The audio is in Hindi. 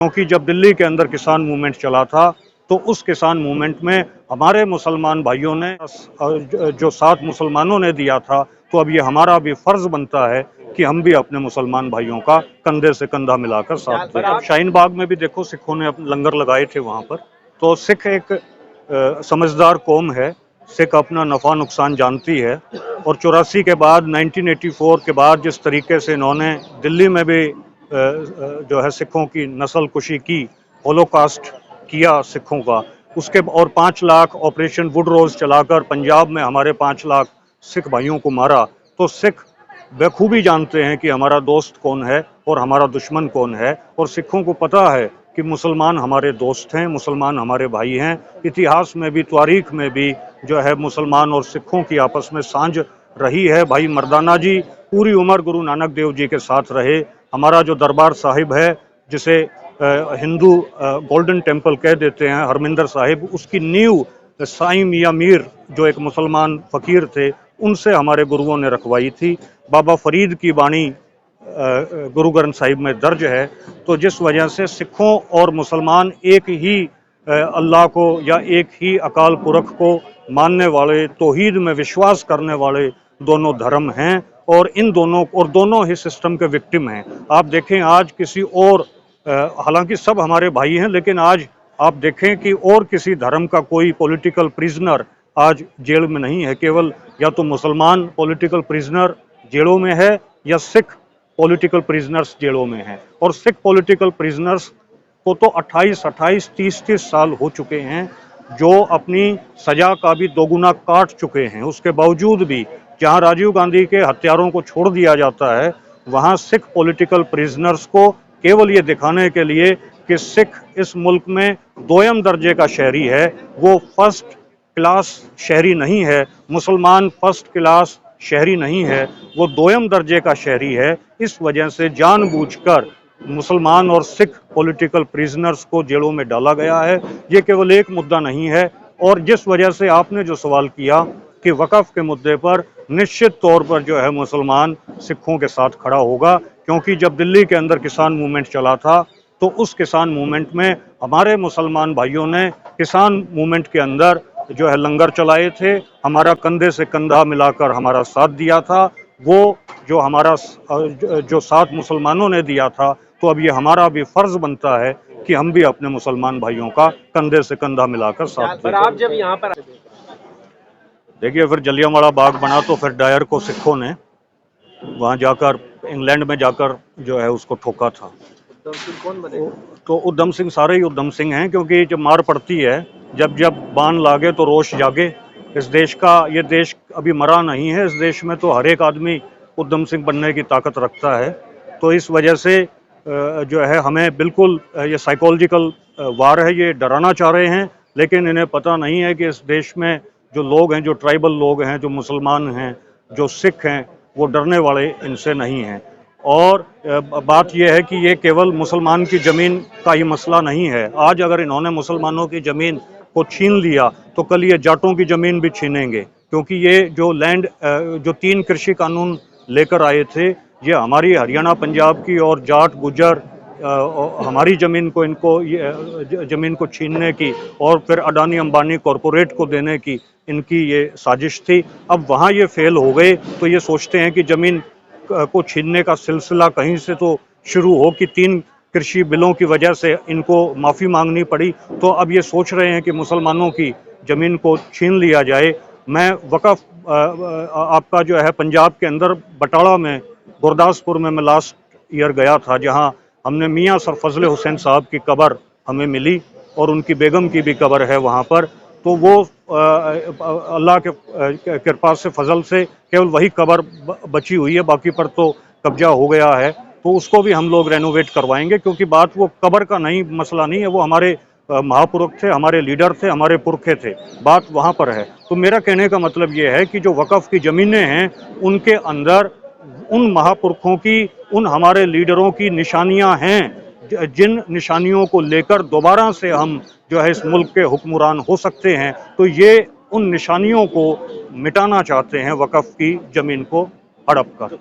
क्योंकि जब दिल्ली के अंदर किसान मूवमेंट चला था तो उस किसान मूवमेंट में हमारे मुसलमान भाइयों ने जो साथ मुसलमानों ने दिया था, तो अब ये हमारा भी फर्ज बनता है कि हम भी अपने मुसलमान भाइयों का कंधे से कंधा मिलाकर साथ दें। अब शाहीन बाग में भी देखो सिखों ने लंगर लगाए थे वहां पर। तो सिख एक समझदार कौम है, सिख अपना नफा नुकसान जानती है। और 84 के बाद 1984 के बाद जिस तरीके से इन्होंने दिल्ली में भी जो है सिखों की नस्ल कुशी की, होलोकास्ट किया सिखों का, उसके और 5 लाख ऑपरेशन वुड रोज चलाकर पंजाब में हमारे 5 लाख सिख भाइयों को मारा। तो सिख बखूबी जानते हैं कि हमारा दोस्त कौन है और हमारा दुश्मन कौन है। और सिखों को पता है कि मुसलमान हमारे दोस्त हैं, मुसलमान हमारे भाई हैं। इतिहास में भी, तारीख में भी जो है मुसलमान और सिखों की आपस में सांझ रही है। भाई मर्दाना जी पूरी उम्र गुरु नानक देव जी के साथ रहे। हमारा जो दरबार साहिब है, जिसे हिंदू गोल्डन टेम्पल कह देते हैं, हरमिंदर साहिब, उसकी नींव साईं मियां मीर जो एक मुसलमान फकीर थे, उनसे हमारे गुरुओं ने रखवाई थी। बाबा फरीद की बाणी गुरु ग्रंथ साहिब में दर्ज है। तो जिस वजह से सिखों और मुसलमान एक ही अल्लाह को या एक ही अकाल पुरख को मानने वाले, तौहीद में विश्वास करने वाले दोनों धर्म हैं। और इन दोनों ही सिस्टम के विक्टिम हैं। आप देखें आज किसी और, हालांकि सब हमारे भाई हैं, लेकिन आज आप देखें कि और किसी धर्म का कोई पॉलिटिकल प्रिजनर आज जेल में नहीं है। केवल या तो मुसलमान पॉलिटिकल प्रिजनर जेलों में है या सिख पॉलिटिकल प्रिजनर्स जेलों में हैं। और सिख पॉलिटिकल प्रिजनर्स को तो 28, 30 साल हो चुके हैं, जो अपनी सजा का भी दोगुना काट चुके हैं। उसके बावजूद भी जहां राजीव गांधी के हत्यारों को छोड़ दिया जाता है, वहां सिख पॉलिटिकल प्रिजनर्स को केवल ये दिखाने के लिए कि सिख इस मुल्क में दोयम दर्जे का शहरी है, वो फर्स्ट क्लास शहरी नहीं है। मुसलमान फर्स्ट क्लास शहरी नहीं है, वो दोयम दर्जे का शहरी है। इस वजह से जानबूझकर मुसलमान और सिख पॉलिटिकल प्रिजनर्स को जेलों में डाला गया है। ये केवल एक मुद्दा नहीं है। और जिस वजह से आपने जो सवाल किया कि वक़्फ़ के मुद्दे पर, निश्चित तौर पर जो है मुसलमान सिखों के साथ खड़ा होगा। क्योंकि जब दिल्ली के अंदर किसान मूवमेंट चला था तो उस किसान मूवमेंट में हमारे मुसलमान भाइयों ने किसान मूवमेंट के अंदर जो है लंगर चलाए थे, हमारा कंधे से कंधा मिलाकर हमारा साथ दिया था। वो जो हमारा जो साथ मुसलमानों ने दिया था, तो अब ये हमारा भी फर्ज बनता है कि हम भी अपने मुसलमान भाइयों का कंधे से कंधा मिलाकर साथ दें। पर आप जब यहाँ पर देखिए, फिर जलियांवाला बाग बना तो फिर डायर को सिखों ने वहां जाकर, इंग्लैंड में जाकर जो है उसको ठोका था। कौन बने? तो उधम सिंह, सारे ही उधम सिंह हैं, क्योंकि जब मार पड़ती है, जब जब बाण लागे तो रोष जागे। इस देश का, ये देश अभी मरा नहीं है। इस देश में तो हर एक आदमी उधम सिंह बनने की ताकत रखता है। तो इस वजह से जो है हमें बिल्कुल ये साइकोलॉजिकल वार है, ये डराना चाह रहे हैं। लेकिन इन्हें पता नहीं है कि इस देश में जो लोग हैं, जो ट्राइबल लोग हैं, जो मुसलमान हैं, जो सिख हैं, वो डरने वाले इनसे नहीं हैं। और बात यह है कि ये केवल मुसलमान की ज़मीन का ही मसला नहीं है। आज अगर इन्होंने मुसलमानों की ज़मीन को छीन लिया तो कल ये जाटों की ज़मीन भी छीनेंगे। क्योंकि ये जो लैंड, जो 3 कृषि कानून लेकर आए थे, ये हमारी हरियाणा, पंजाब की और जाट, गुजर हमारी ज़मीन को, इनको ज़मीन को छीनने की और फिर अडानी अंबानी कॉरपोरेट को देने की इनकी ये साजिश थी। अब वहाँ ये फेल हो गए तो ये सोचते हैं कि ज़मीन को छीनने का सिलसिला कहीं से तो शुरू हो, कि 3 कृषि बिलों की वजह से इनको माफ़ी मांगनी पड़ी। तो अब ये सोच रहे हैं कि मुसलमानों की ज़मीन को छीन लिया जाए। मैं वक़्फ़ आपका जो है पंजाब के अंदर बटाला में, गुरदासपुर में मैं लास्ट ईयर गया था, जहां हमने मियां सर फजल हुसैन साहब की कब्र हमें मिली और उनकी बेगम की भी कब्र है वहां पर। तो वो अल्लाह के कृपा से, फजल से केवल वही कब्र बची हुई है, बाकी पर तो कब्जा हो गया है। तो उसको भी हम लोग रेनोवेट करवाएंगे, क्योंकि बात वो कब्र का नहीं, मसला नहीं है। वो हमारे महापुरुष थे, हमारे लीडर थे, हमारे पुरखे थे, बात वहाँ पर है। तो मेरा कहने का मतलब ये है कि जो वक़्फ़ की ज़मीनें हैं, उनके अंदर उन महापुरुषों की, उन हमारे लीडरों की निशानियां हैं, जिन निशानियों को लेकर दोबारा से हम जो है इस मुल्क के हुक्मरान हो सकते हैं। तो ये उन निशानियों को मिटाना चाहते हैं वक़्फ़ की ज़मीन को हड़प कर।